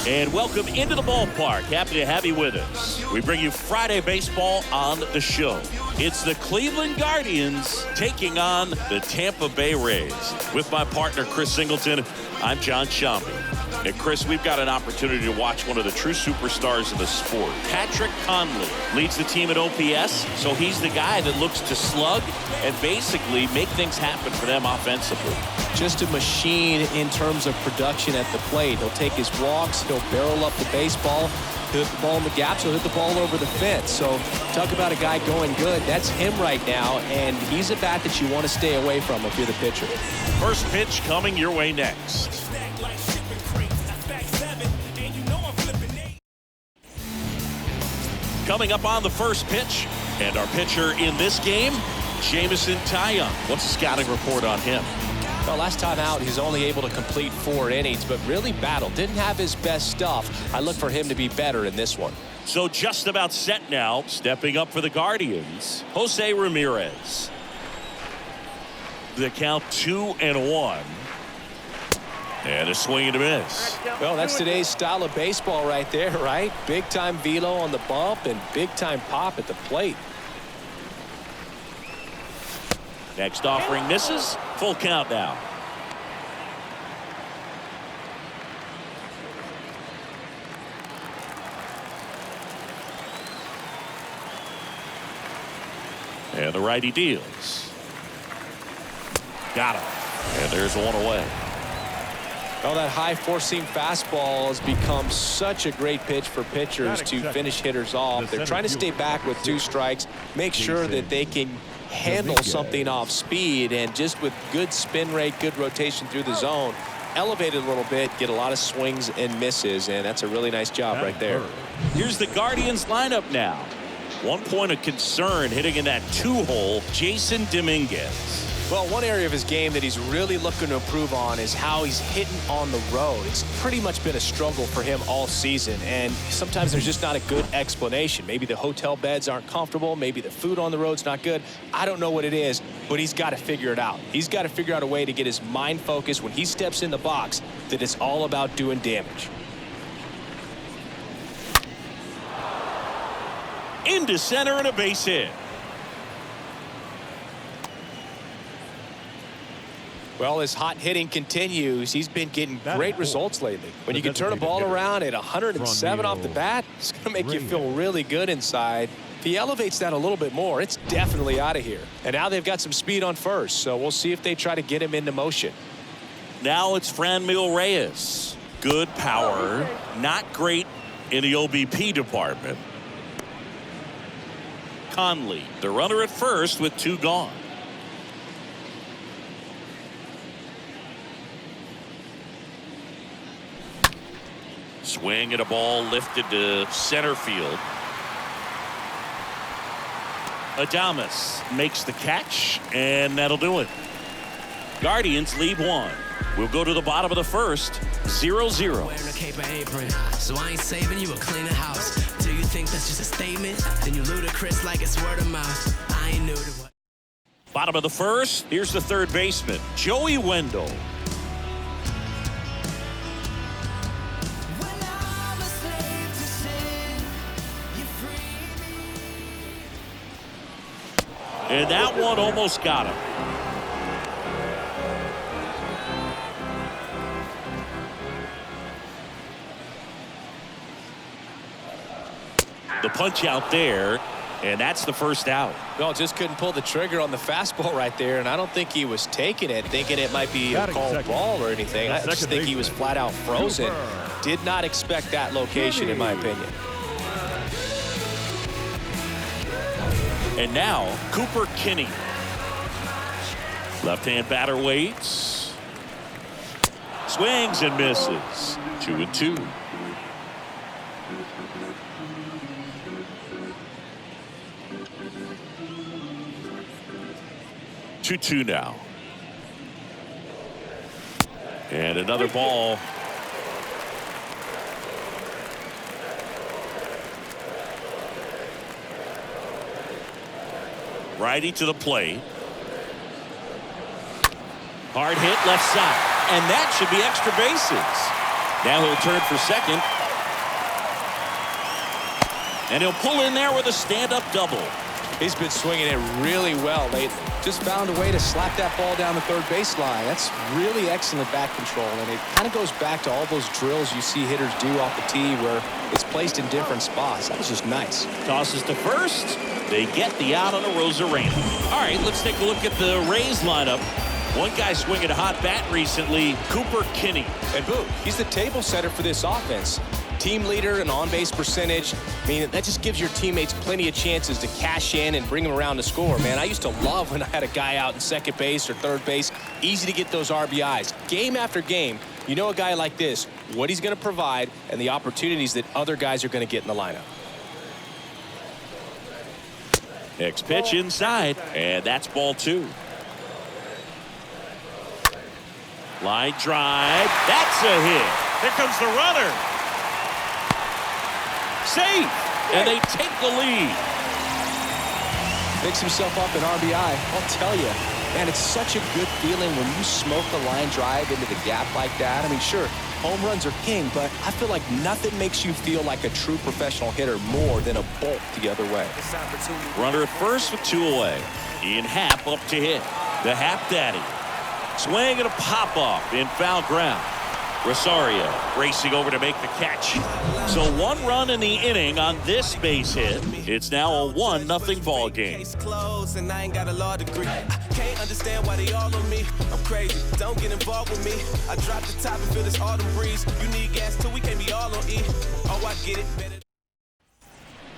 And welcome into the ballpark. Happy to have you with us. We bring you Friday baseball on the show. It's the Cleveland Guardians taking on the Tampa Bay Rays. With my partner, Chris Singleton, I'm John Sciambi. And Chris, we've got an opportunity to watch one of the true superstars in the sport. Patrick Conley leads the team at OPS, so he's the guy that looks to slug and basically make things happen for them offensively. Just a machine in terms of production at the plate. He'll take his walks, he'll barrel up the baseball, he'll hit the ball in the gaps, he'll hit the ball over the fence. So talk about a guy going good. That's him right now, and he's a bat that you want to stay away from if you're the pitcher. First pitch coming your way next. Coming up on the first pitch, and our pitcher in this game, Jameson Taillon. What's the scouting report on him? Well, last time out, he's only able to complete 4 innings, but really battled. Didn't have his best stuff. I look for him to be better in this one. So just about set now, stepping up for the Guardians, Jose Ramirez. The count 2-1. And a swing and a miss. Well, that's today's style of baseball right there, right? Big-time velo on the bump and big-time pop at the plate. Next offering misses. Full count now. And the righty deals. Got him. And there's one away. Well, that high four-seam fastball has become such a great pitch for pitchers to finish hitters off. They're trying to stay back with 2 strikes, make sure that they can handle something off speed, and just with good spin rate, good rotation through the zone, elevate it a little bit, get a lot of swings and misses, and that's a really nice job right there. Here's the Guardians lineup now. 1 point of concern hitting in that 2-hole, Jason Dominguez. Well, one area of his game that he's really looking to improve on is how he's hitting on the road. It's pretty much been a struggle for him all season, and sometimes there's just not a good explanation. Maybe the hotel beds aren't comfortable. Maybe the food on the road's not good. I don't know what it is, but he's got to figure it out. He's got to figure out a way to get his mind focused when he steps in the box, that it's all about doing damage. Into center and a base hit. Well, his hot hitting continues. He's been getting great results lately. When you can turn a ball around at 107 off the bat, it's going to make you feel really good inside. If he elevates that a little bit more, it's definitely out of here. And now they've got some speed on first, so we'll see if they try to get him into motion. Now it's Franmil Reyes. Good power, not great in the OBP department. Conley, the runner at first with 2 gone. Swing and a ball lifted to center field. Adames makes the catch, and that'll do it. Guardians lead 1. We'll go to the bottom of the first, 0-0. Wearing a cape and apron, so I ain't saving you a cleaner house. Do you think that's just a statement? Then you ludicrous like it's word of mouth. I ain't new to what. Bottom of the first, here's the third baseman, Joey Wendle. And that one almost got him. The punch out there, and that's the first out. Well, just couldn't pull the trigger on the fastball right there, and I don't think he was taking it, thinking it might be a called ball or anything. I just think he was flat out frozen. Did not expect that location, in my opinion. And now, Cooper Kinney. Left-hand batter waits. Swings and misses. 2-2. Two now. And another ball. Righty to the plate. Hard hit left side. And that should be extra bases. Now he'll turn for second And he'll pull in there with a stand-up double. He's been swinging it really well lately. Just found a way to slap that ball down the third baseline. That's really excellent bat control, and it kind of goes back to all those drills you see hitters do off the tee where it's placed in different spots. That was just nice. Tosses to first. They get the out on a Rosarena. All right, let's take a look at the Rays lineup. One guy swinging a hot bat recently, Cooper Kinney. And boom, he's the table setter for this offense. Team leader and on-base percentage. I mean, that just gives your teammates plenty of chances to cash in and bring them around to score, man. I used to love when I had a guy out in second base or third base. Easy to get those RBIs. Game after game, you know a guy like this, what he's going to provide and the opportunities that other guys are going to get in the lineup. Next pitch inside, and that's ball 2. Line drive. That's a hit. Here comes the runner. Safe. And they take the lead. Picks himself up an RBI. I'll tell you, man, it's such a good feeling when you smoke the line drive into the gap like that. I mean, sure, home runs are king, but I feel like nothing makes you feel like a true professional hitter more than a bolt the other way. Runner at first with 2 away. Ian Happ up to hit. The Happ Daddy. Swing and a pop-off in foul ground. Rosario racing over to make the catch. So 1 run in the inning on this base hit. It's now a 1-0 ball game. Can't understand why they all on me. I'm crazy. Don't get involved with me. I drop the top and feel this autumn breeze. You need gas too. We can't be all on E. Oh, I get it.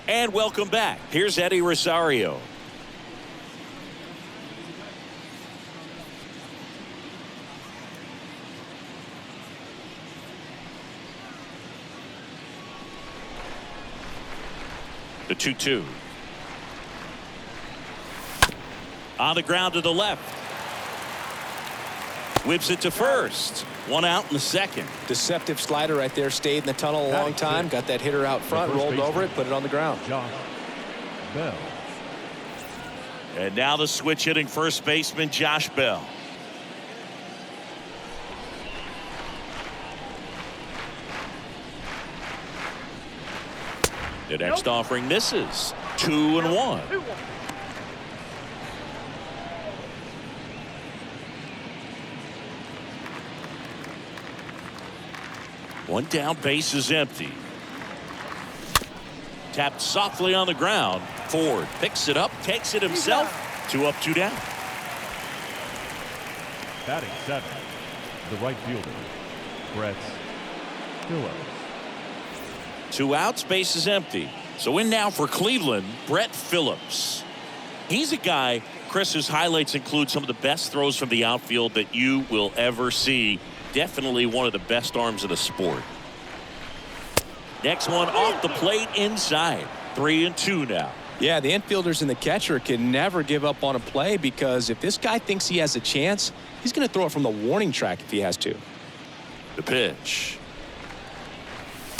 And welcome back. Here's Eddie Rosario. The 2-2. On the ground to the left. Whips it to first. 1 out in the second. Deceptive slider right there. Stayed in the tunnel a long time. Got that hitter out front. Rolled over it. Put it on the ground. Josh Bell. And now the switch hitting first baseman Josh Bell. The next offering misses. 2-1. One down, base is empty. Tapped softly on the ground. Ford picks it up, takes it himself. 2 up, 2 down. Batting 7, the right fielder, Brett Phillips. 2 outs, base is empty. So in now for Cleveland, Brett Phillips. He's a guy, Chris, whose highlights include some of the best throws from the outfield that you will ever see. Definitely one of the best arms of the sport. Next one off the plate inside. 3-2 now. Yeah, the infielders and the catcher can never give up on a play because if this guy thinks he has a chance, he's going to throw it from the warning track if he has to. The pitch.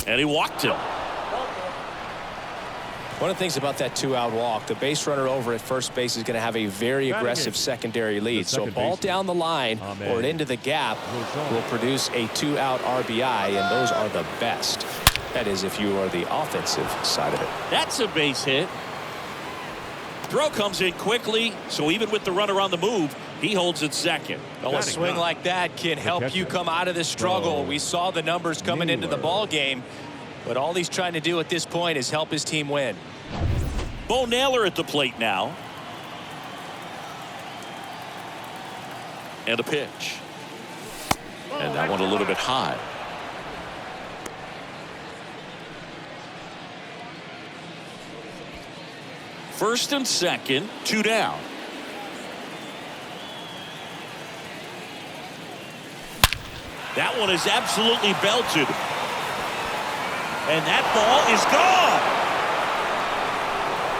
And he walked him. One of the things about that 2-out walk, the base runner over at first base is going to have a very aggressive secondary lead. So a ball down the line or into the gap will produce a 2-out RBI, and those are the best. That is if you are the offensive side of it. That's a base hit. Throw comes in quickly, so even with the runner on the move, he holds it second. Well, a swing like that can help you come out of this struggle. We saw the numbers coming into the ball game, but all he's trying to do at this point is help his team win. Bo Naylor at the plate now. And a pitch. And that one a little bit high. First and second, 2 down. That one is absolutely belted. And that ball is gone.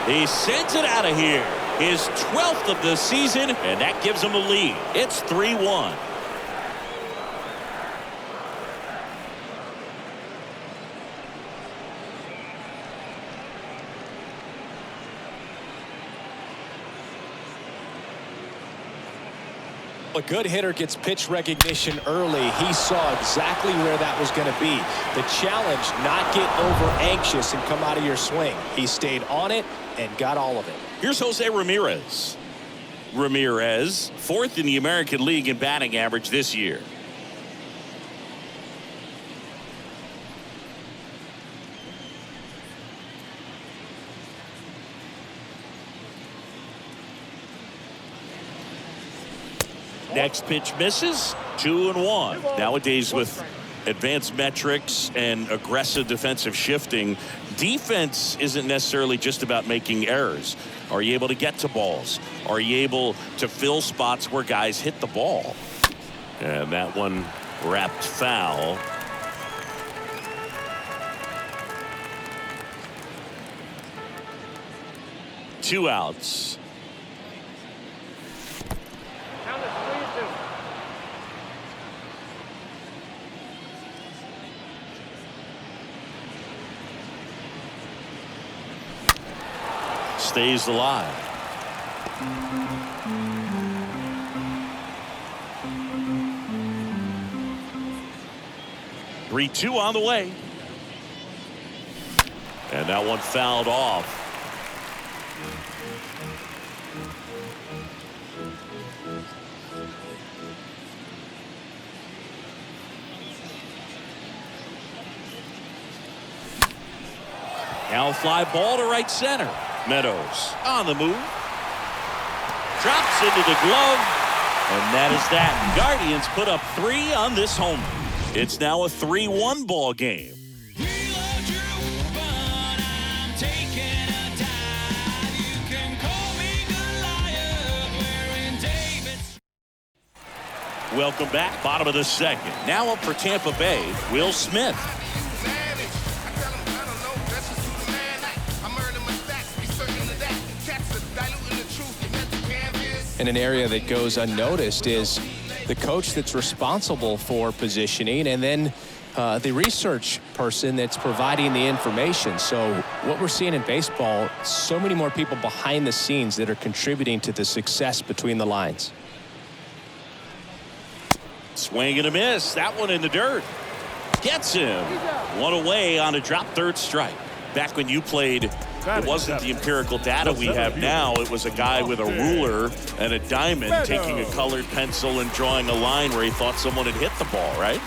He sends it out of here. His 12th of the season, and that gives him a lead. It's 3-1. A good hitter gets pitch recognition early. He saw exactly where that was going to be. The challenge, not get over anxious and come out of your swing. He stayed on it and got all of it. Here's Jose Ramirez. Ramirez, 4th in the American League in batting average this year. Next pitch misses. 2-1. Nowadays, with advanced metrics and aggressive defensive shifting, defense isn't necessarily just about making errors. Are you able to get to balls? Are you able to fill spots where guys hit the ball? And that one wrapped foul. Two outs. Stays alive. Three-two on the way. And that one fouled off. Now fly ball to right center. Meadows on the move. Drops into the glove. And that is that. Guardians put up 3 on this homer. It's now a 3-1 ball game. Welcome back. Bottom of the second. Now up for Tampa Bay, Will Smith. And an area that goes unnoticed is the coach that's responsible for positioning, and then the research person that's providing the information. So what we're seeing in baseball, so many more people behind the scenes that are contributing to the success between the lines. Swing and a miss. That one in the dirt. Gets him. One away on a drop third strike. Back when you played, it wasn't the empirical data we have now. It was a guy with a ruler and a diamond taking a colored pencil and drawing a line where he thought someone had hit the ball, right?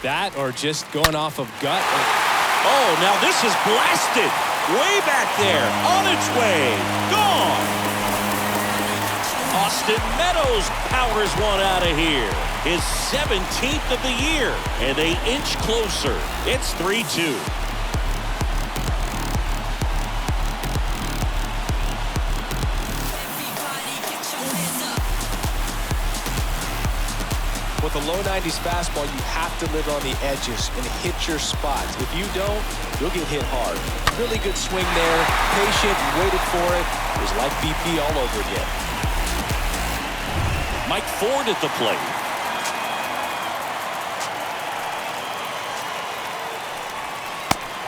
That or just going off of gut. Oh, now this is blasted. Way back there. On its way. Gone. Austin Meadows powers one out of here. His 17th of the year. And they inch closer. It's 3-2. With a low 90s fastball, you have to live on the edges and hit your spots. If you don't, you'll get hit hard. Really good swing there. Patient, waited for it. It was like BP all over again. Mike Ford at the plate.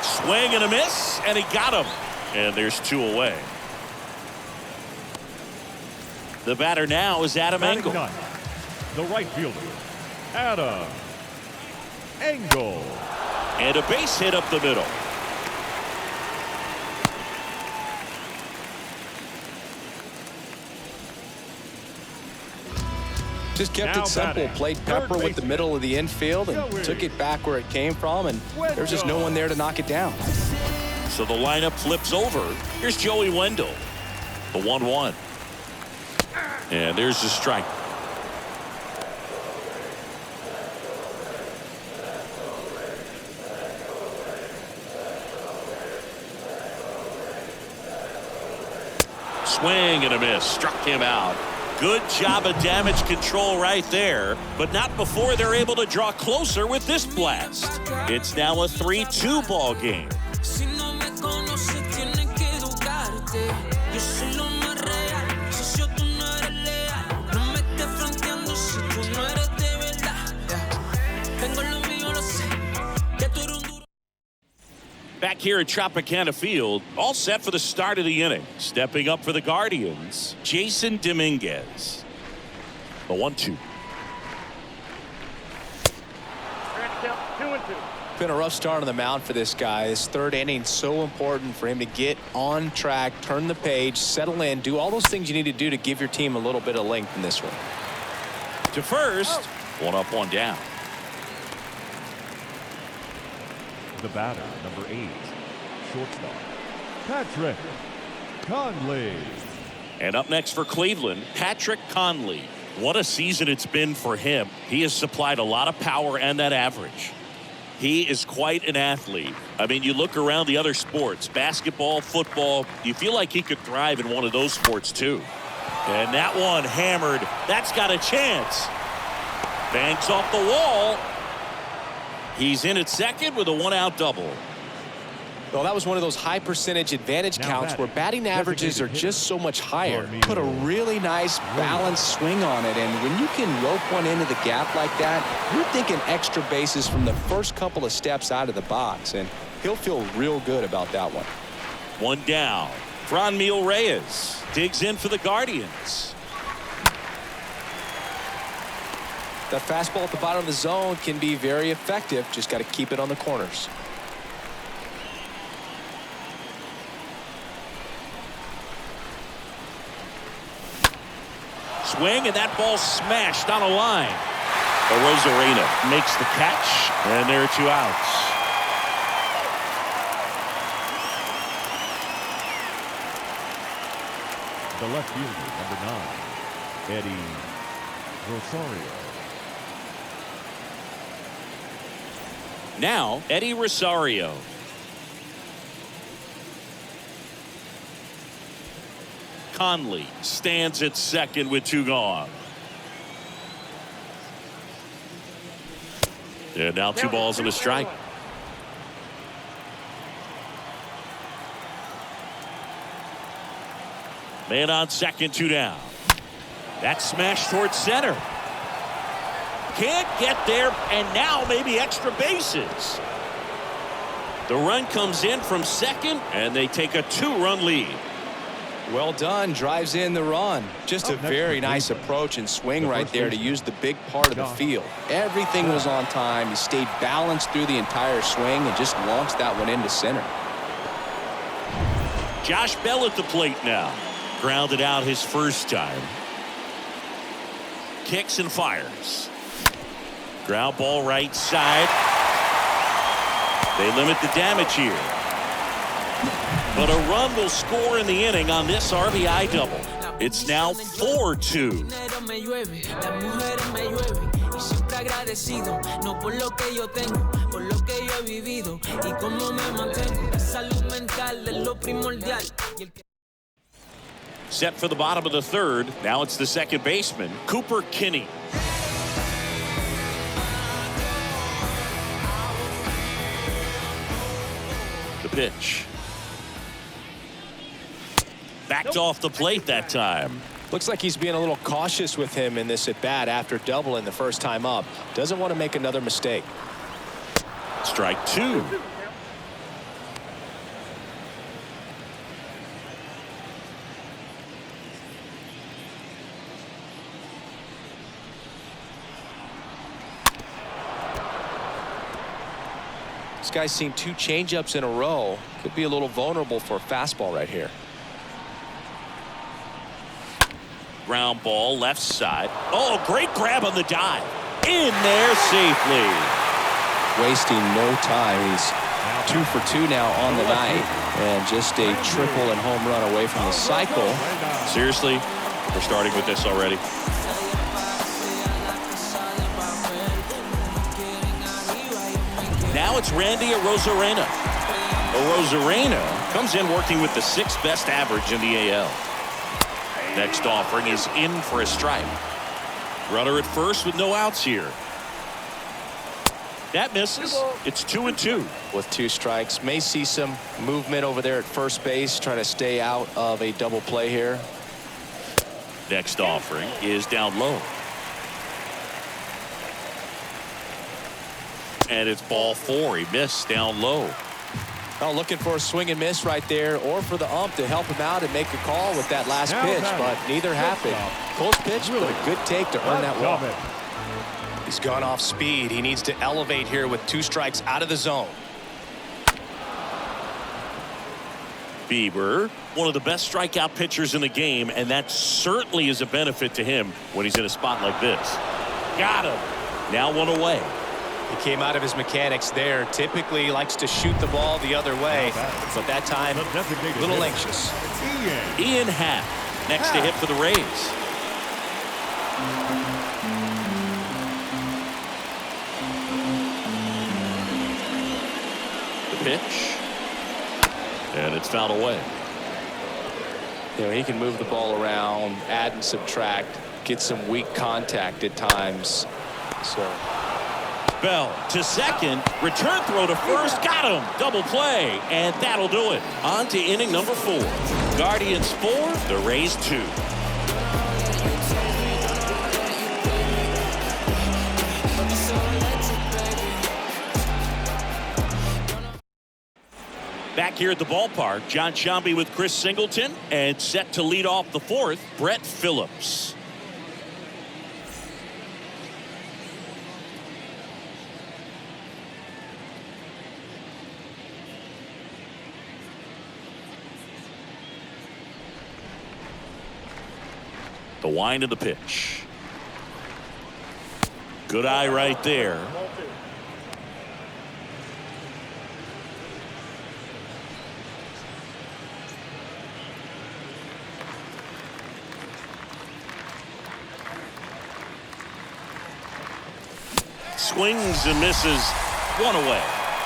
Swing and a miss, and he got him. And there's 2 away. The batter now is Adam Engel. The right fielder, Adam Engel. And a base hit up the middle. Just kept it simple. Played Pepper with the middle of the infield and took it back where it came from, and there was just no one there to knock it down. So the lineup flips over. Here's Joey Wendell. The 1-1. And there's the strike. Swing and a miss. Struck him out. Good job of damage control right there, but not before they're able to draw closer with this blast. It's now a 3-2 ball game. Back here at Tropicana Field, all set for the start of the inning. Stepping up for the Guardians, Jason Dominguez. The 1-2. Been a rough start on the mound for this guy. This third inning, so important for him to get on track, turn the page, settle in, do all those things you need to do to give your team a little bit of length in this one. To first. One up, one down. The batter, number 8, shortstop, Patrick Conley. And up next for Cleveland, Patrick Conley. What a season it's been for him. He has supplied a lot of power and that average. He is quite an athlete. I mean, you look around the other sports, basketball, football, you feel like he could thrive in one of those sports too. And that one hammered. That's got a chance. Banks off the wall. He's in at second with a 1-out double. Well, that was one of those high percentage advantage counts where batting averages are just so much higher. Put a really nice balanced swing on it, and when you can rope one into the gap like that, you're thinking extra bases from the first couple of steps out of the box, and he'll feel real good about that one. One down. Franmil Reyes digs in for the Guardians. That fastball at the bottom of the zone can be very effective. Just got to keep it on the corners. Swing, and that ball smashed on a line. Arozarena makes the catch, and there are 2 outs. The left fielder, number 9, Eddie Rosario. Now, Eddie Rosario. Conley stands at second with 2 gone. And now 2 balls and a strike. Man on second, 2 down. That smash towards center. Can't get there, and now maybe extra bases. The run comes in from second, and they take a 2-run lead. Well done. Drives in the run. Just a very nice approach and swing right there to use the big part of the field. Everything was on time. He stayed balanced through the entire swing and just launched that one into center. Josh Bell at the plate now. Grounded out his first time. Kicks and fires. Ground ball right side. They limit the damage here. But a run will score in the inning on this RBI double. It's now 4-2. Set for the bottom of the third. Now it's the second baseman, Cooper Kinney. The pitch. Backed off the plate that time. Looks like he's being a little cautious with him in this at bat after doubling the first time up. Doesn't want to make another mistake. Strike 2. This guy's seen 2 changeups in a row. Could be a little vulnerable for a fastball right here. Ground ball left side. Oh, great grab on the dive. In there safely. Wasting no time. He's 2 for 2 now on the night. And just a triple and home run away from the cycle. Seriously, we're starting with this already. Now it's Randy Arozarena. Arozarena comes in working with the 6th best average in the AL. Next offering is in for a strike. Runner at first with no outs here. That misses. It's 2-2. With 2 strikes. May see some movement over there at first base, trying to stay out of a double play here. Next offering is down low. And it's ball 4. He missed down low. Oh, looking for a swing and miss right there, or for the ump to help him out and make a call with that last Now pitch, batter. but neither happened. Close pitch, but a good take to earn that walk. He's gone off speed. He needs to elevate here with 2 strikes out of the zone. Bieber, one of the best strikeout pitchers in the game, and that certainly is a benefit to him when he's in a spot like this. Got him. Now 1 away. He came out of his mechanics there. Typically he likes to shoot the ball the other way, but that time a little anxious. Ian Happ next to hit for the Rays. The pitch. And it's fouled away. You know, he can move the ball around, add and subtract, get some weak contact at times. So Bell to second, return throw to first, got him, double play, and that'll do it. On to inning number 4. Guardians 4, the Rays 2. Back here at the ballpark, John Sciambi with Chris Singleton, and set to lead off the 4th, Brett Phillips. The wind of the pitch. Good eye right there. Swings and misses. 1 away.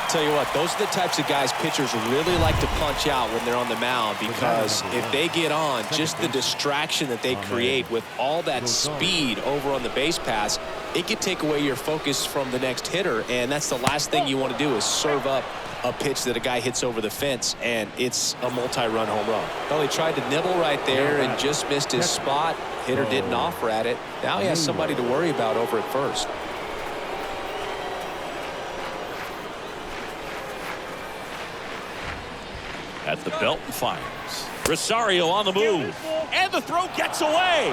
Tell you what, those are the types of guys pitchers really like to punch out when they're on the mound, because if they get on, just the distraction that they create with all that speed over on the base pass, it could take away your focus from the next hitter, and that's the last thing you want to do is serve up a pitch that a guy hits over the fence and it's a multi-run home run. Well, he tried to nibble right there and just missed his spot. Hitter didn't offer at it. Now he has somebody to worry about over at first. At the belt and fires. Rosario on the move. And the throw gets away.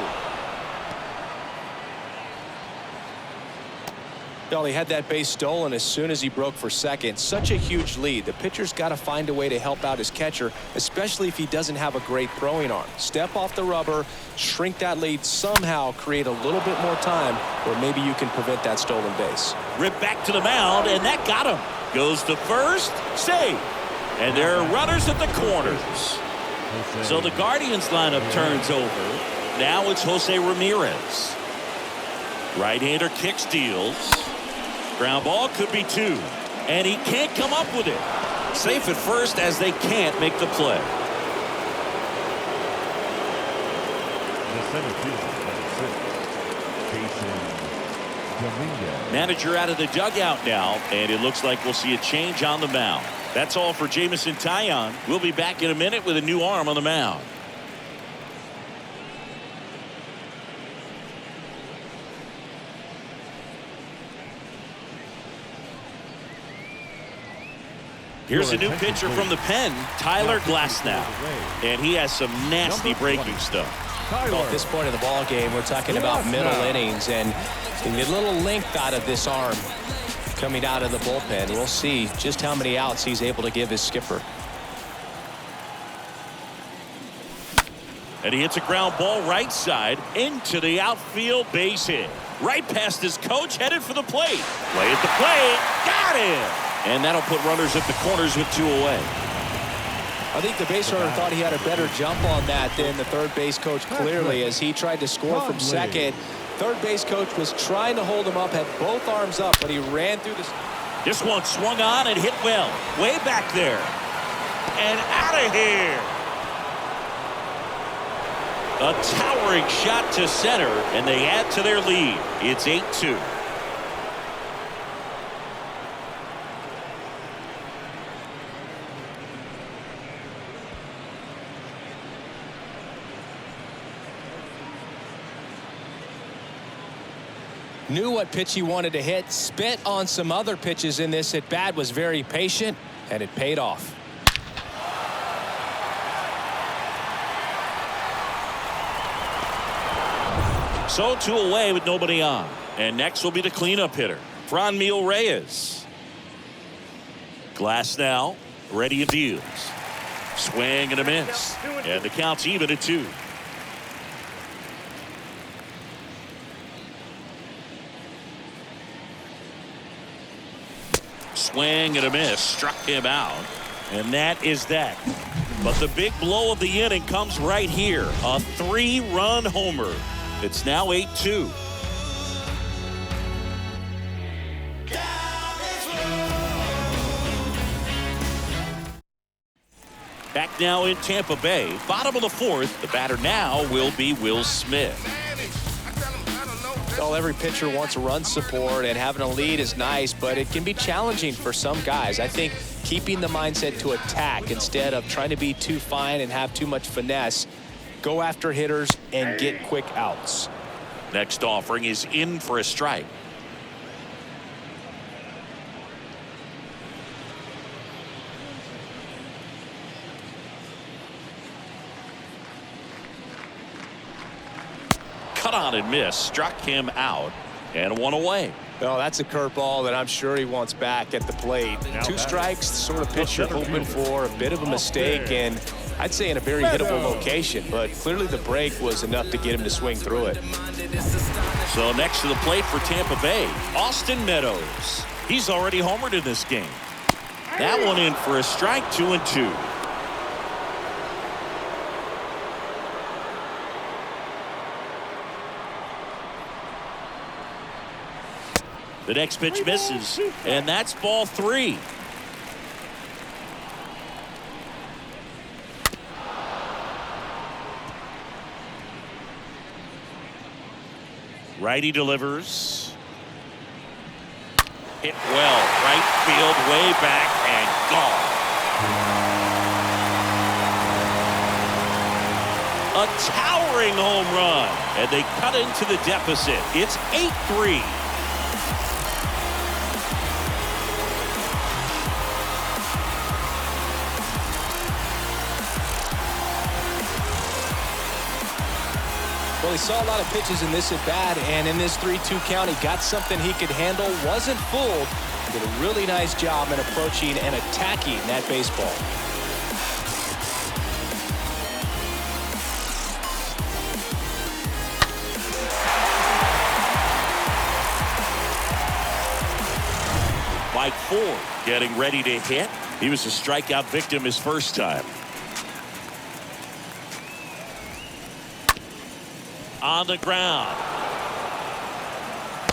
Well, he had that base stolen as soon as he broke for second. Such a huge lead. The pitcher's got to find a way to help out his catcher, especially if he doesn't have a great throwing arm. Step off the rubber, shrink that lead, somehow create a little bit more time where maybe you can prevent that stolen base. Rip back to the mound, and that got him. Goes to first, save. And there are runners at the corners. So the Guardians lineup turns over. Now it's Jose Ramirez. Right-hander kick steals. Ground ball could be 2. And he can't come up with it. Safe at first as they can't make the play. The center fielder, number 6, Jason Dominguez. Manager out of the dugout now, and it looks like we'll see a change on the mound. That's all for Jameson Taillon. We'll be back in a minute with a new arm on the mound. Here's a new pitcher from the pen, Tyler Glasnow. And he has some nasty breaking stuff. Well, at this point of the ball game, we're talking about middle innings, and you get a little length out of this arm coming out of the bullpen. We'll see just how many outs he's able to give his skipper. And he hits a ground ball right side into the outfield base hit. Right past his coach, headed for the plate. Play at the plate, got him! And that'll put runners at the corners with 2 away. I think the base runner thought he had a better jump on that than the third base coach, clearly, as he tried to score from second. Third base coach was trying to hold him up, had both arms up, but he ran through the... This one swung on and hit well. Way back there. And out of here. A towering shot to center, and they add to their lead. It's 8-2. Knew what pitch he wanted to hit, spit on some other pitches in this at bat, was very patient, and it paid off. So 2 away with nobody on. And next will be the cleanup hitter, Franmil Reyes. Glass now, ready and deals. Swing and a miss. And the count's even at 2. Swing and a miss. Struck him out. And that is that. But the big blow of the inning comes right here. A 3-run homer. It's now 8-2. Back now in Tampa Bay. Bottom of the 4th. The batter now will be Will Smith. Well, every pitcher wants run support, and having a lead is nice, but it can be challenging for some guys. I think keeping the mindset to attack instead of trying to be too fine and have too much finesse. Go after hitters and get quick outs. Next offering is in for a strike. Cut on and miss. Struck him out. And 1 away. Well, that's a curveball that I'm sure he wants back at the plate. 2 strikes, the sort of pitch you're hoping for. A bit of a mistake, and I'd say in a very hittable location. But clearly the break was enough to get him to swing through it. So next to the plate for Tampa Bay, Austin Meadows. He's already homered in this game. That one in for a strike, 2-2. The next pitch misses, and that's ball 3. Righty delivers. Hit well, right field, way back, and gone. A towering home run, and they cut into the deficit. It's 8-3. Well, he saw a lot of pitches in this at-bat, and in this 3-2 count, he got something he could handle, wasn't fooled, did a really nice job in approaching and attacking that baseball. Mike Ford getting ready to hit. He was a strikeout victim his first time. On the ground.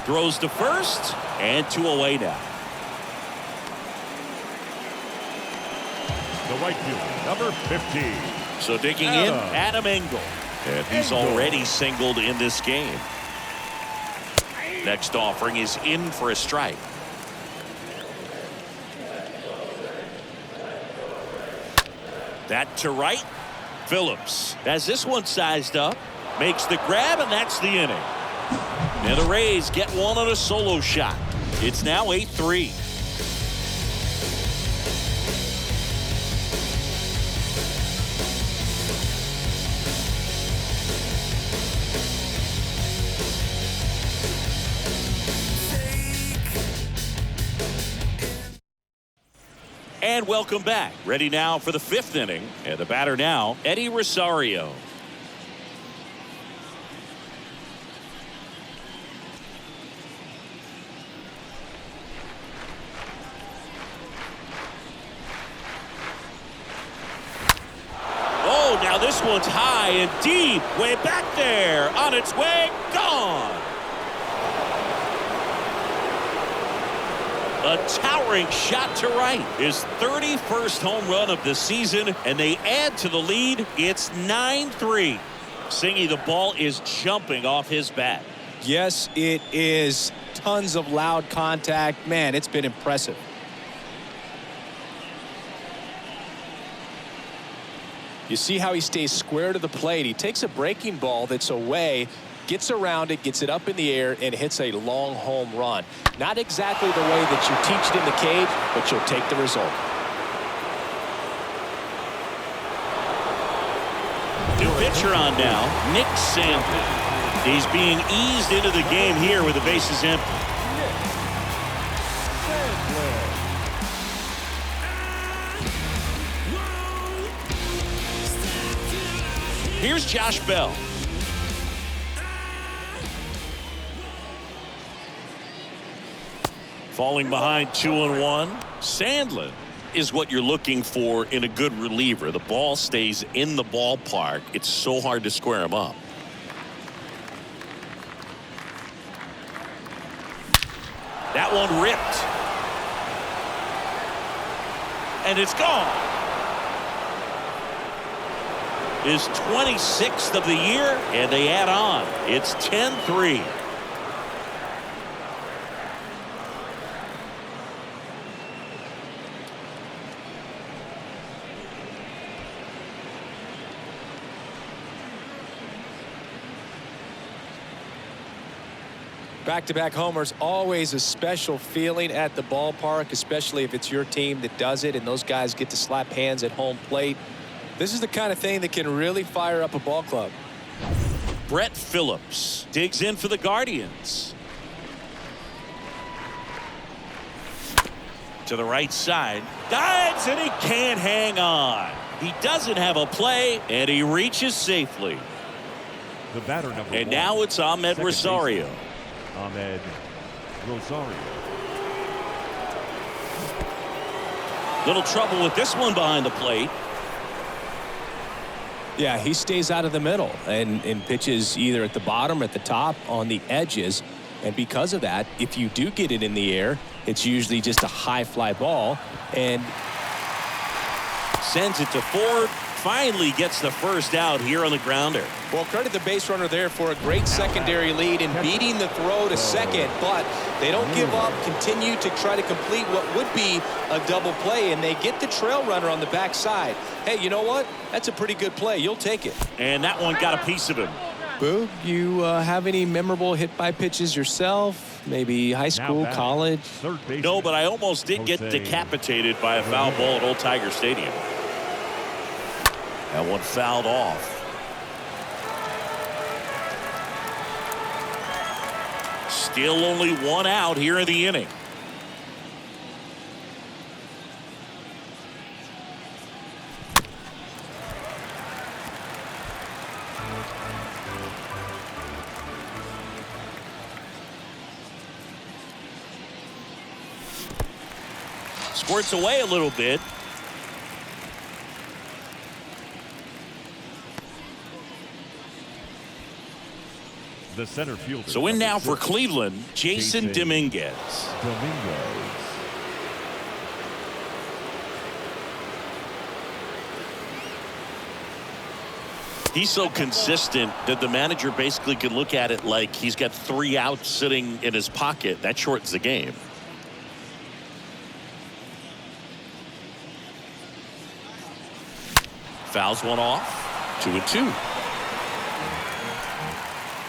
Throws to first, and 2 away now. The right fielder, number 15. So digging in, Adam Engel. And he's already singled in this game. Next offering is in for a strike. That to right. Phillips has this one sized up. Makes the grab, and that's the inning. And the Rays get one on a solo shot. It's now 8-3. And welcome back. Ready now for the 5th inning. And the batter now, Eddie Rosario. Oh, now this one's high and deep. Way back there. On its way. Gone. A towering shot to right. His 31st home run of the season, and they add to the lead. It's 9-3. Singy, the ball is jumping off his bat. Yes, it is. Tons of loud contact. Man, it's been impressive. You see how he stays square to the plate. He takes a breaking ball that's away, gets around it, gets it up in the air, and hits a long home run. Not exactly the way that you teach it in the cage, but you'll take the result. New pitcher on now, Nick Sandlin. He's being eased into the game here with the bases empty. Here's Josh Bell. Falling behind 2-1. Sandlin is what you're looking for in a good reliever. The ball stays in the ballpark. It's so hard to square him up. That one ripped. And it's gone. His 26th of the year, and they add on. It's 10-3. Back-to-back homers, always a special feeling at the ballpark, especially if it's your team that does it and those guys get to slap hands at home plate. This is the kind of thing that can really fire up a ball club. Brett Phillips digs in for the Guardians. To the right side. Dives, and he can't hang on. He doesn't have a play, and he reaches safely. The batter number And one, now it's Ahmed second Rosario. baseman, Ahmed Rosario. Little trouble with this one behind the plate. Yeah, he stays out of the middle and pitches either at the bottom or at the top on the edges. And because of that, if you do get it in the air, it's usually just a high fly ball. And Sends it to Ford. Finally gets the first out here on the grounder. well, credit the base runner there for a great secondary lead in beating the throw to second, but they don't give up, continue to try to complete what would be a double play, and they get the trail runner on the backside. Hey, you know what? That's a pretty good play. You'll take it. And that one got a piece of him. Boog, you have any memorable hit-by pitches yourself? Maybe high school, batting, college? third baseman, No, but I almost did get Jose decapitated by a foul ball at Old Tiger Stadium. That one fouled off. Still only one out here in the inning. Squirts away a little bit. the center fielder. So in now for 6, Cleveland, Jason Dominguez. Dominguez. He's so consistent that the manager basically can look at it like he's got 3 outs sitting in his pocket. That shortens the game. Fouls one off. 2-2.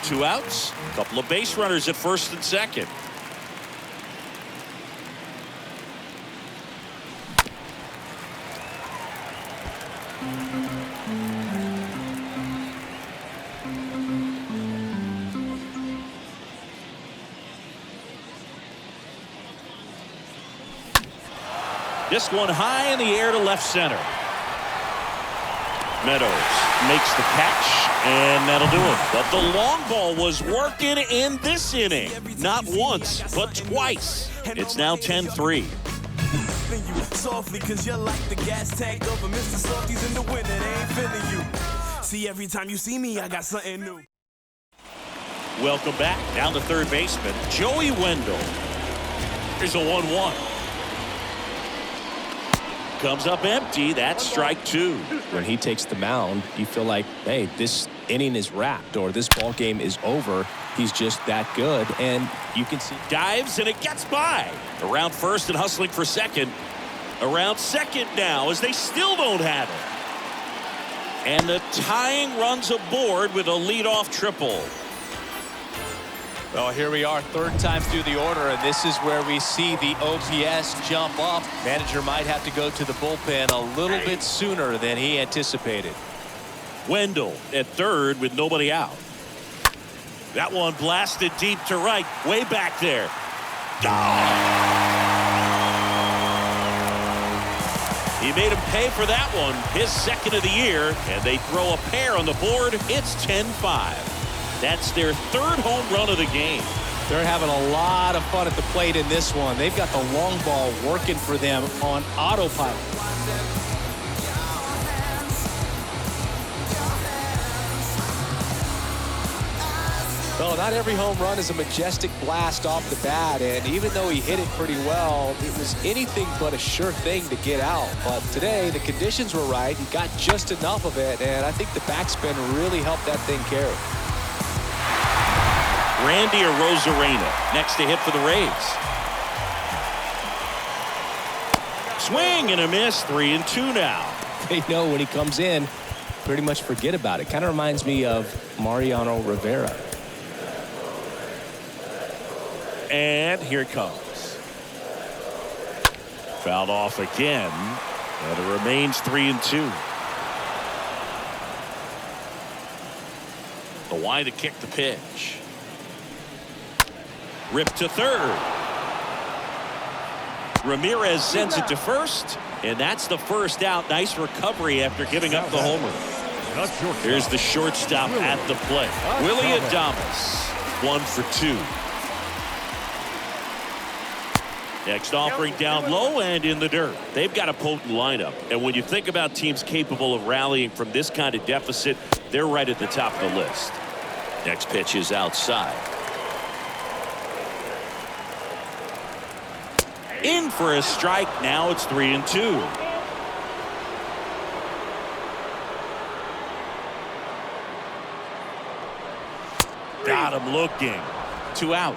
2 outs. A couple of base runners at first and second. This one high in the air to left center. Meadows makes the catch, and that'll do it. But the long ball was working in this inning. Not once, but twice. It's now 10-3. Softly, cause you're like the gas tank over Mr. Softies in the winter. They ain't feeling you. See, every time you see me, I got something new. Welcome back. Down to third baseman, Joey Wendell. Here's a 1-1. Comes up empty. That's strike 2. When he takes the mound, you feel like, hey, this inning is wrapped or this ball game is over. He's just that good, and you can see. Dives, and it gets by. Around first and hustling for second. Around second now as they still don't have it. And the tying runs aboard with a leadoff triple. Well, here we are, third time through the order, and this is where we see the OPS jump up. Manager might have to go to the bullpen a little bit sooner than he anticipated. Wendell at third with nobody out. That one blasted deep to right, way back there. Oh! He made him pay for that one, his second of the year, and they throw a pair on the board. It's 10-5. That's their third home run of the game. They're having a lot of fun at the plate in this one. They've got the long ball working for them on autopilot. Well, not every home run is a majestic blast off the bat, and even though he hit it pretty well, it was anything but a sure thing to get out. But today, the conditions were right. He got just enough of it, and I think the backspin really helped that thing carry. Randy Arozarena next to hit for the Rays. Swing and a miss, 3-2 now. They know when he comes in, pretty much forget about it. Kind of reminds me of Mariano Rivera. And here it comes. Fouled off again, and it remains 3-2. The wide to kick the pitch. Ripped to third. Ramirez sends it to first, and that's the first out. Nice recovery after giving up the homer. Here's the shortstop at the plate. Willy Adames, 1 for 2. Next offering down low and in the dirt. They've got a potent lineup, and when you think about teams capable of rallying from this kind of deficit, they're right at the top of the list. Next pitch is outside. In for a strike. Now it's 3-2. Got him looking. 2 out.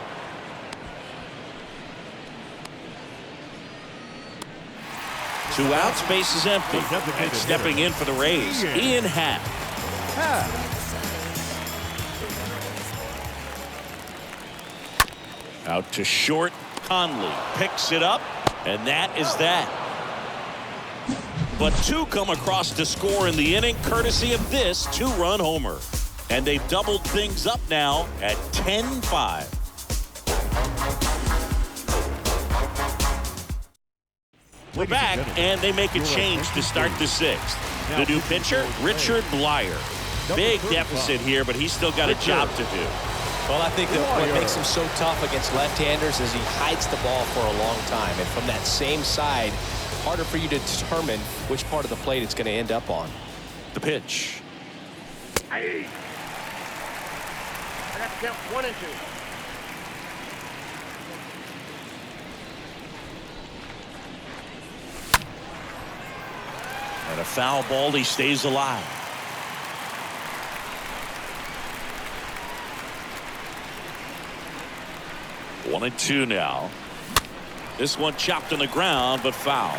Two outs, base is empty. And stepping in for the Rays, Ian Happ. Out to short, Conley picks it up, and that is that. But 2 come across to score in the inning, courtesy of this 2-run homer. And they've doubled things up now at 10-5. We're back, and they make a change to start the 6th. The new pitcher, Richard Blyer. Big deficit here, but he's still got a job to do. Well, I think that what makes him so tough against left-handers is he hides the ball for a long time. And from that same side, harder for you to determine which part of the plate it's going to end up on. The pitch. I got to count 1 and 2. And a foul ball, he stays alive. One and 2 now. This one chopped on the ground, but foul.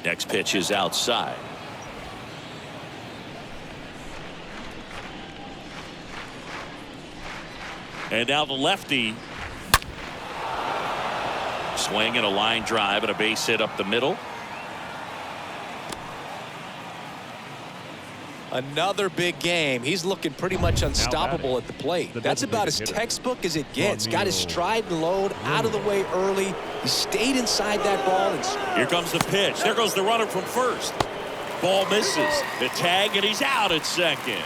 Next pitch is outside. And now the lefty. Swing and a line drive and a base hit up the middle. Another big game. He's looking pretty much unstoppable at the plate. That's about as textbook as it gets. Got his stride and load out of the way early. He stayed inside that ball. Here comes the pitch. There goes the runner from first. Ball misses. The tag, and he's out at second.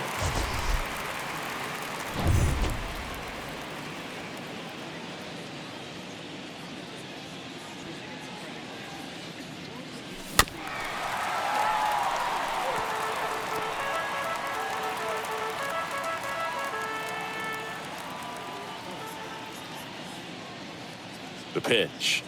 The pitch.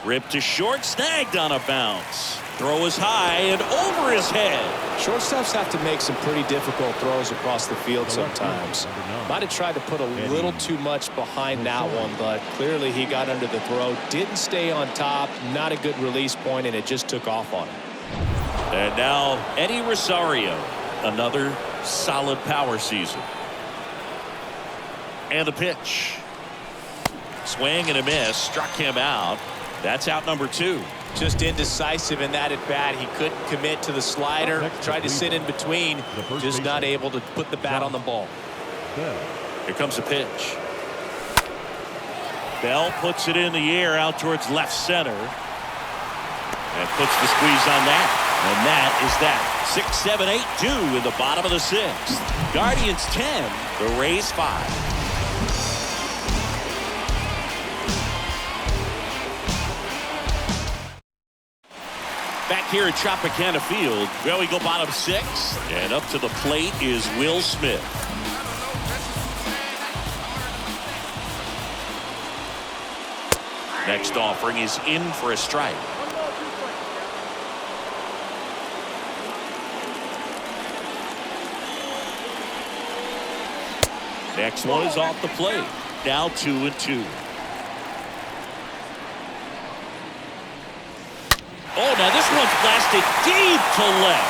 Ripped to short, snagged on a bounce. Throw is high and over his head. Shortstops have to make some pretty difficult throws across the field sometimes. Might have tried to put a little too much behind that one, but clearly he got under the throw. Didn't stay on top. Not a good release point, and it just took off on him. And now Eddie Rosario. Another solid power season. And the pitch. Swing and a miss. Struck him out. That's out number 2. Just indecisive in that at bat. He couldn't commit to the slider. Tried to sit in between. Just not able to put the bat on the ball. Here comes a pitch. Bell puts it in the air out towards left center. And puts the squeeze on that. And that is that. 6-7-8-2 in the bottom of the 6th. Guardians 10, the Rays 5. Back here at Tropicana Field, well, we go bottom 6, and up to the plate is Will Smith. Next offering is in for a strike. Next one is off the plate. Now 2-2. Oh, now this one's blasted deep to left.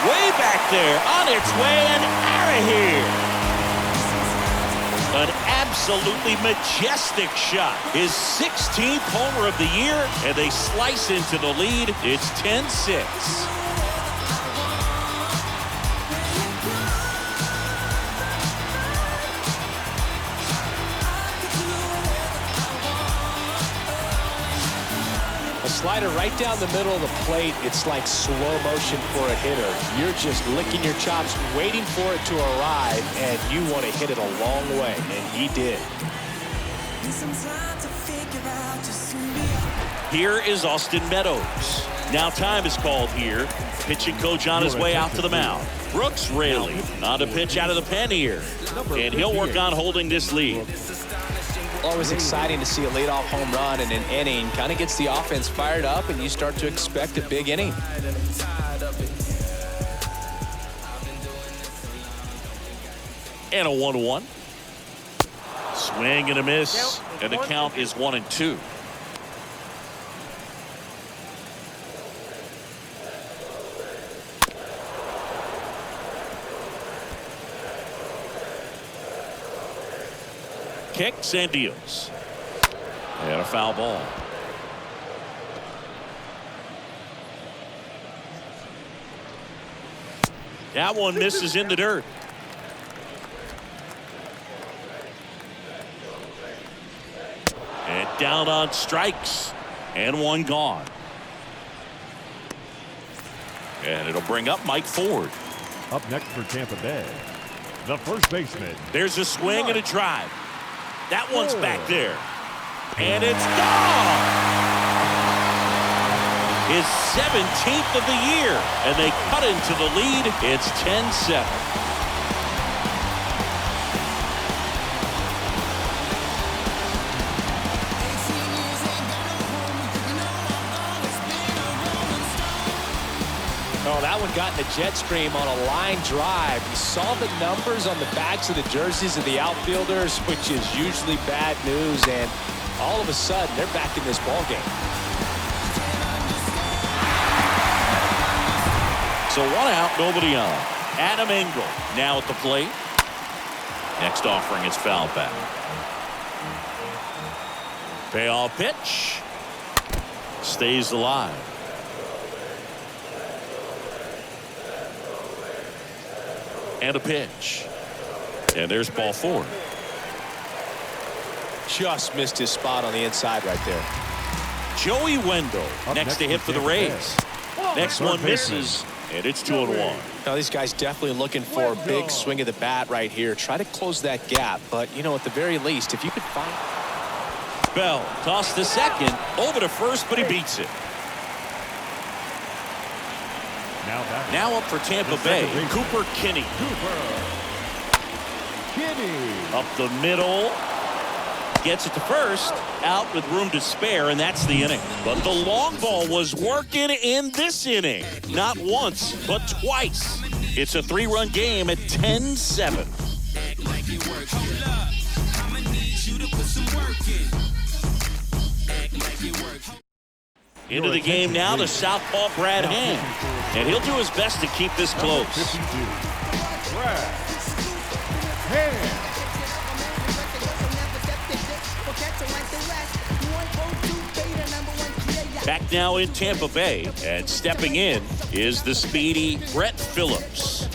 Way back there, on its way and out of here. An absolutely majestic shot. His 16th homer of the year, and they slice into the lead. It's 10-6. Slider right down the middle of the plate. It's like slow motion for a hitter. You're just licking your chops, waiting for it to arrive, and you want to hit it a long way, and he did. Here is Austin Meadows. Now time is called here. Pitching coach on his way out to the mound. Brooks Raley on a pitch out of the pen here. And he'll work on holding this lead. Always exciting to see a leadoff home run in an inning. Kind of gets the offense fired up, and you start to expect a big inning. And a 1-1. Swing and a miss. And the count is 1-2. Kicks and deals. And a foul ball. That one misses in the dirt. And down on strikes. And one gone. And it'll bring up Mike Ford. Up next for Tampa Bay, the first baseman. There's a swing and a drive. That one's back there. And it's gone. His 17th of the year. And they cut into the lead. It's 10-7. Oh, that one got in the jet stream on a line drive. You saw the numbers on the backs of the jerseys of the outfielders, which is usually bad news, and all of a sudden they're back in this ball game. So 1 out, nobody on. Adam Engel now at the plate. Next offering is foul back. Payoff pitch. Stays alive. And a pitch. And there's ball 4. Just missed his spot on the inside right there. Joey Wendell next to hit for the Rays. Next one misses, and it's 2-1. Now these guys definitely looking for a big swing of the bat right here. Try to close that gap, but you know, at the very least, if you could find. Bell tossed to second, over to first, but he beats it. Now up for Tampa Bay, Cooper Kinney. Up the middle. Gets it to first. Out with room to spare, and that's the inning. But the long ball was working in this inning. Not once, but twice. It's a 3-run game at 10-7. Into the game now, the southpaw Brad Hand. And he'll do his best to keep this close. Brad Hand. Back now in Tampa Bay, and stepping in is the speedy Brett Phillips.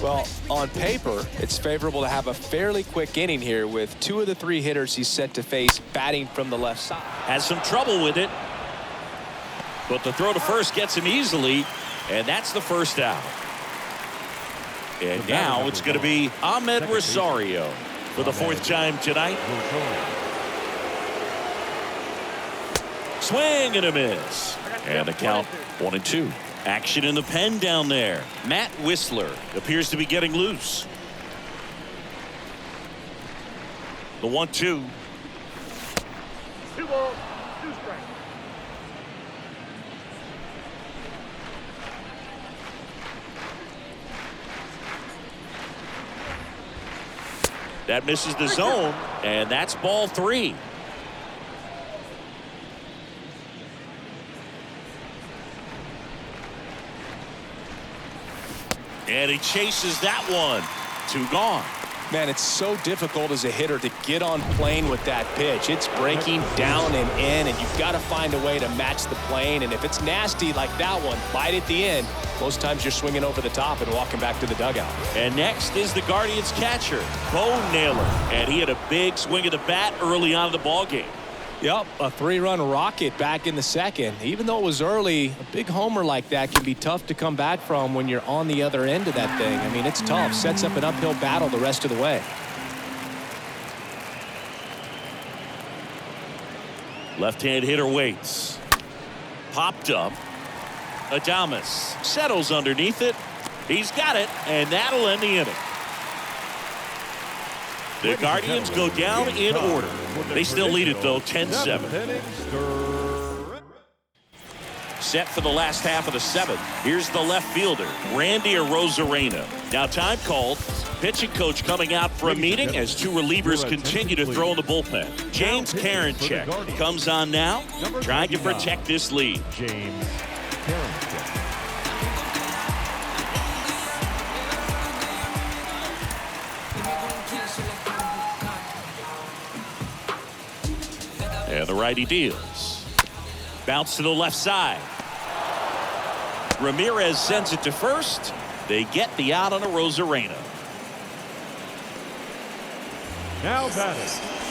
Well, on paper, it's favorable to have a fairly quick inning here with 2 of the 3 hitters he's set to face batting from the left side. Has some trouble with it, but the throw to first gets him easily, and that's the first out. And now it's going to be Ahmed Rosario for the 4th time tonight. Swing and a miss. And the count 1-2. Action in the pen down there. Matt Whistler appears to be getting loose. The 1-2. 2 balls, 2 strikes. That misses the zone, and that's ball 3. And he chases that one. 2 gone. Man, it's so difficult as a hitter to get on plane with that pitch. It's breaking down and in, and you've got to find a way to match the plane. And if it's nasty like that one, bite at the end, most times you're swinging over the top and walking back to the dugout. And next is the Guardians catcher, Bo Naylor. And he had a big swing of the bat early on in the ball game. Yep, a 3-run rocket back in the 2nd. Even though it was early, a big homer like that can be tough to come back from when you're on the other end of that thing. I mean, it's tough. Sets up an uphill battle the rest of the way. Left-hand hitter waits. Popped up. Adames settles underneath it. He's got it, and that'll end the inning. The Guardians go down in order. They still lead it, though, 10-7. Set for the last half of the 7th. Here's the left fielder, Randy Arozarena. Now time called. Pitching coach coming out for a meeting as 2 relievers continue to throw in the bullpen. James Karinchak comes on now, trying to protect this lead. James Karinchak. And the righty deals. Bounce to the left side. Ramirez sends it to first. They get the out on Arozarena. Now batting,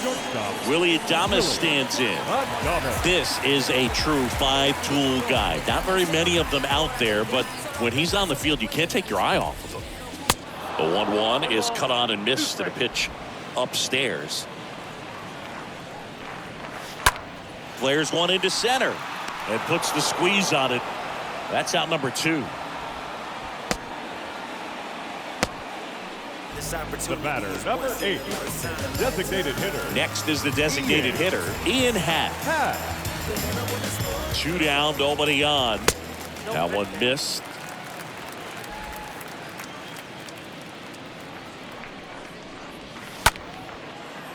shortstop. Willie Adames stands in. Adames. This is a true 5-tool guy. Not very many of them out there, but when he's on the field, you can't take your eye off of him. The 1-1 is cut on and missed to the pitch upstairs. Flares one into center and puts the squeeze on it. That's out number 2. The batter, number 8, designated hitter. Next is the designated hitter, Ian Happ. 2 down, nobody on. That one missed.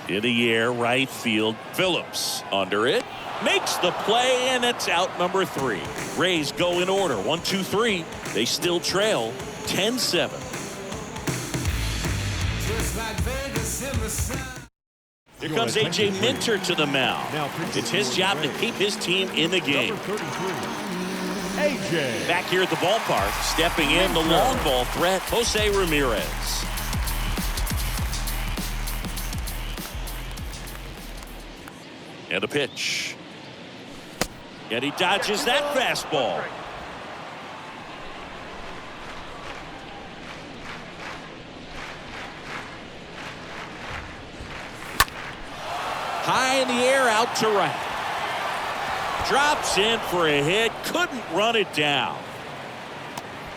In the air, right field. Phillips under it. Makes the play, and it's out number 3. Rays go in order. 1, 2, 3. They still trail 10-7. Here comes A.J. Minter to the mound. It's his job to keep his team in the game. A.J. Back here at the ballpark, stepping in the long ball threat, Jose Ramirez. And a pitch. And he dodges that fastball. High in the air, out to right. Drops in for a hit, couldn't run it down.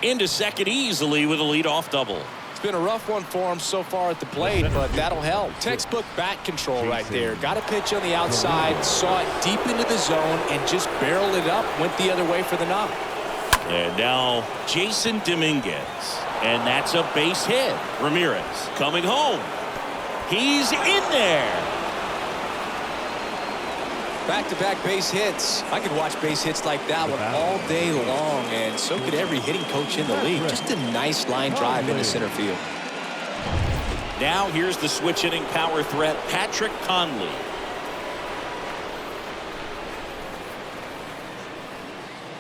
Into second easily with a leadoff double. It's been a rough one for him so far at the plate, but that'll help. Textbook bat control right there. Got a pitch on the outside, saw it deep into the zone, and just barreled it up, went the other way for the knock. And now Jason Dominguez. And that's a base hit. Ramirez coming home. He's in there. Back-to-back base hits. I could watch base hits like that one all day long, and so could every hitting coach in the league. Just a nice line drive into center field. Now here's the switch hitting power threat, Patrick Conley.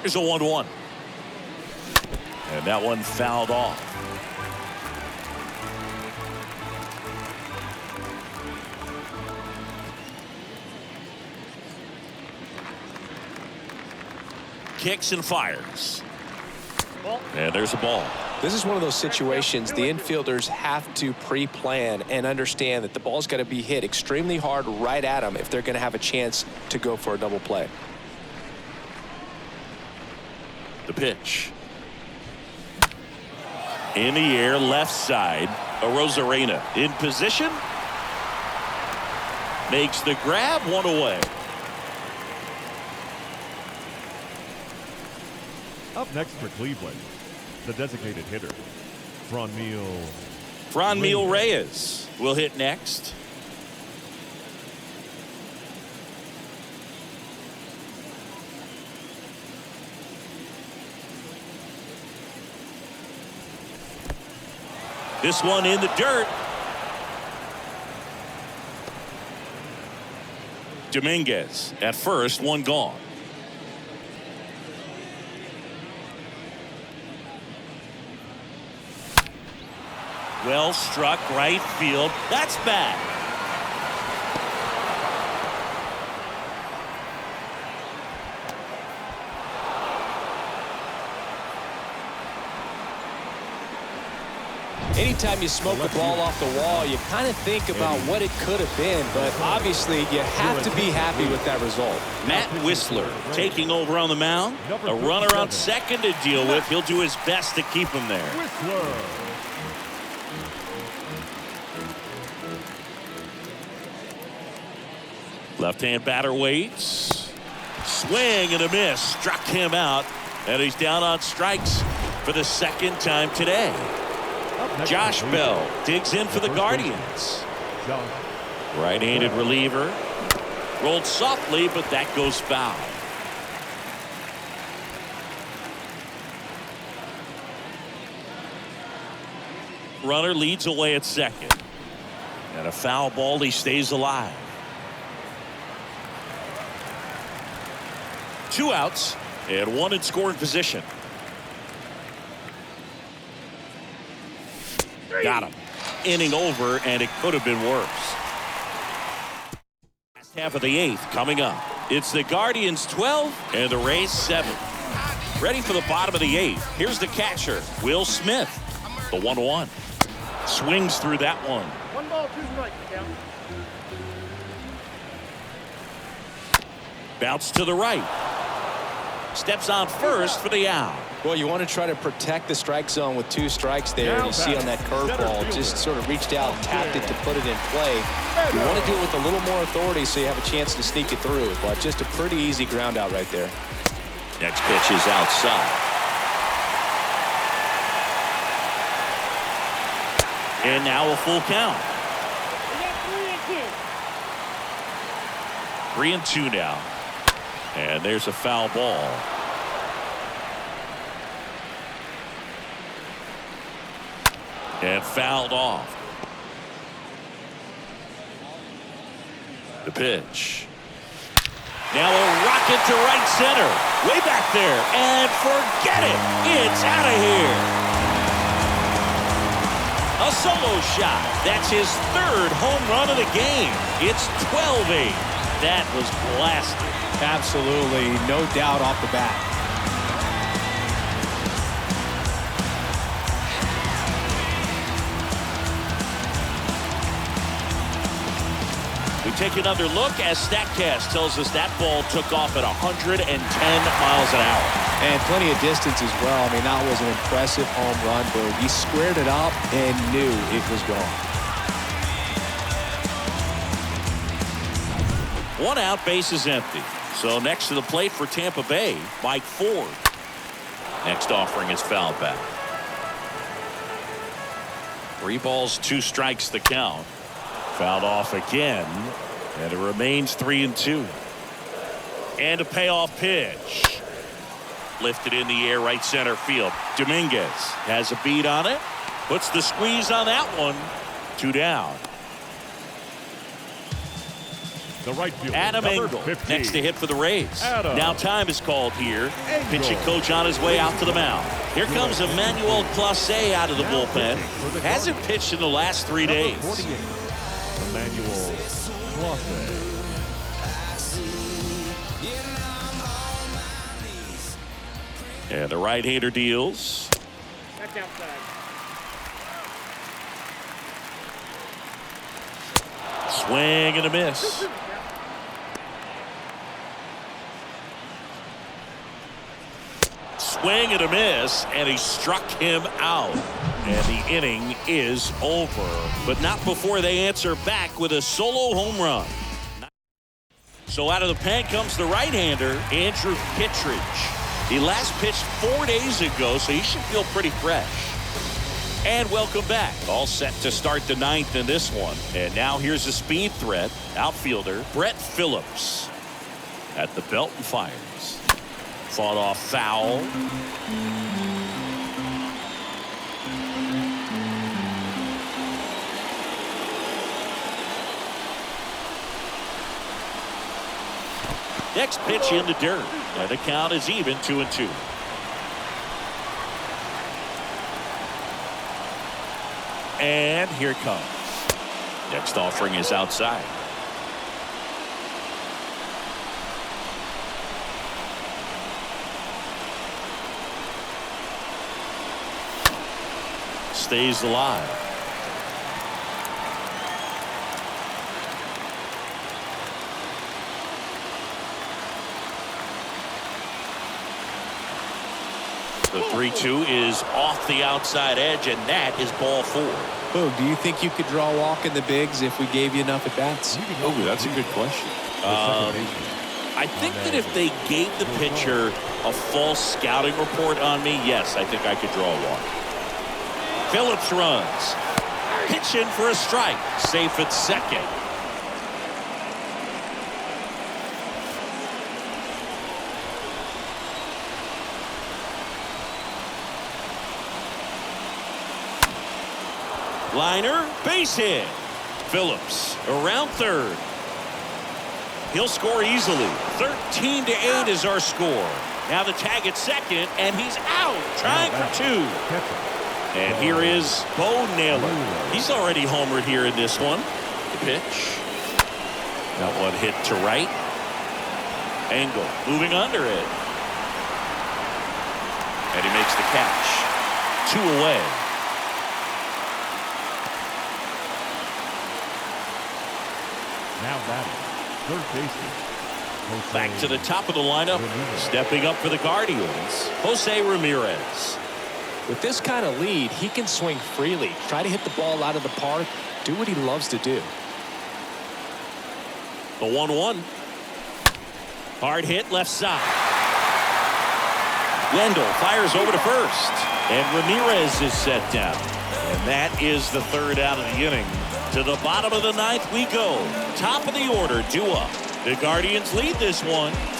Here's a 1-1. And that one fouled off. Kicks and fires. And there's a ball. This is one of those situations the infielders have to pre-plan and understand that the ball's got to be hit extremely hard right at them if they're going to have a chance to go for a double play. The pitch. In the air, left side. Arozarena in position. Makes the grab, one away. Up next for Cleveland, the designated hitter, Franmil Reyes will hit next. This one in the dirt. Dominguez at first, one gone. Well struck, right field. That's bad. Anytime you smoke the ball off the wall, you kind of think about what it could have been, but obviously you have to be happy with that result. Matt Whistler taking over on the mound. A runner on second to deal with. He'll do his best to keep him there. Whistler. Left-hand batter waits. Swing and a miss. Struck him out. And he's down on strikes for the second time today. Josh Bell digs in for the Guardians. Right-handed reliever. Rolled softly, but that goes foul. Runner leads away at second. And a foul ball, he stays alive. 2 outs and 1 in scoring position. Got him. Inning over, and it could have been worse. Last half of the 8th coming up. It's the Guardians 12 and the Rays 7. Ready for the bottom of the 8th. Here's the catcher, Will Smith. The 1-1. Swings through that one. 1 ball, 2 strikes. Count. Bounce to the right. Steps on first for the out. Well, you want to try to protect the strike zone with 2 strikes there. And you see on that curveball, just sort of reached out, tapped it to put it in play. You want to do it with a little more authority so you have a chance to sneak it through. But just a pretty easy ground out right there. Next pitch is outside. And now a full count. We 3-2 got 3-2. now. And there's a foul ball. And fouled off. The pitch. Now a rocket to right center. Way back there. And forget it. It's out of here. A solo shot. That's his 3rd home run of the game. It's 12-8. That was blasted. Absolutely, no doubt off the bat. We take another look as StatCast tells us that ball took off at 110 miles an hour. And plenty of distance as well. I mean, that was an impressive home run, but he squared it up and knew it was gone. 1 out, base is empty. So next to the plate for Tampa Bay, Mike Ford. Next offering is fouled back. 3 balls, 2 strikes the count. Fouled off again, and it remains 3-2. And a payoff pitch. Lifted in the air, right center field. Dominguez has a beat on it. Puts the squeeze on that one. 2 down. The right fielder, Adam number Engel 50. next to hit for the Rays. Adam Now time is called here. Engel. Pitching coach on his way out to the mound. Here comes Emmanuel Clase out of the Now bullpen. pitching for the Hasn't Guardians. pitched in the last 3 Number days. 48, Emmanuel Clase. And the right-hander deals. That's outside. Swing and a miss. Swing and a miss, and he struck him out. And the inning is over. But not before they answer back with a solo home run. So out of the pen comes the right-hander, Andrew Kittredge. He last pitched 4 days ago, so he should feel pretty fresh. And welcome back. All set to start the 9th in this one. And now here's a speed threat. Outfielder Brett Phillips at the belt and fires. Fought off foul. Next pitch in the dirt. And the count is even 2-2. And here it comes. Next offering is outside. Stays alive. The 3-2 is off the outside edge, and that is ball 4. Boog, do you think you could draw a walk in the bigs if we gave you enough at bats? Oh, that's a good question. I think that if they gave the pitcher a false scouting report on me, yes, I think I could draw a walk. Phillips runs. Pitch in for a strike. Safe at second. Liner, base hit. Phillips around third. He'll score easily. 13-8 is our score. Now the tag at second, and he's out. Trying for 2. And here is Bo Naylor. He's already homered here in this one. The pitch. That one hit to right. Engel moving under it. And he makes the catch. 2 away. Now batting, third baseman. Back to the top of the lineup. Stepping up for the Guardians, Jose Ramirez. With this kind of lead, he can swing freely, try to hit the ball out of the park, do what he loves to do. The 1-1. Hard hit left side. Wendell fires over to first. And Ramirez is set down. And that is the 3rd out of the inning. To the bottom of the 9th we go. Top of the order, due up. The Guardians lead this one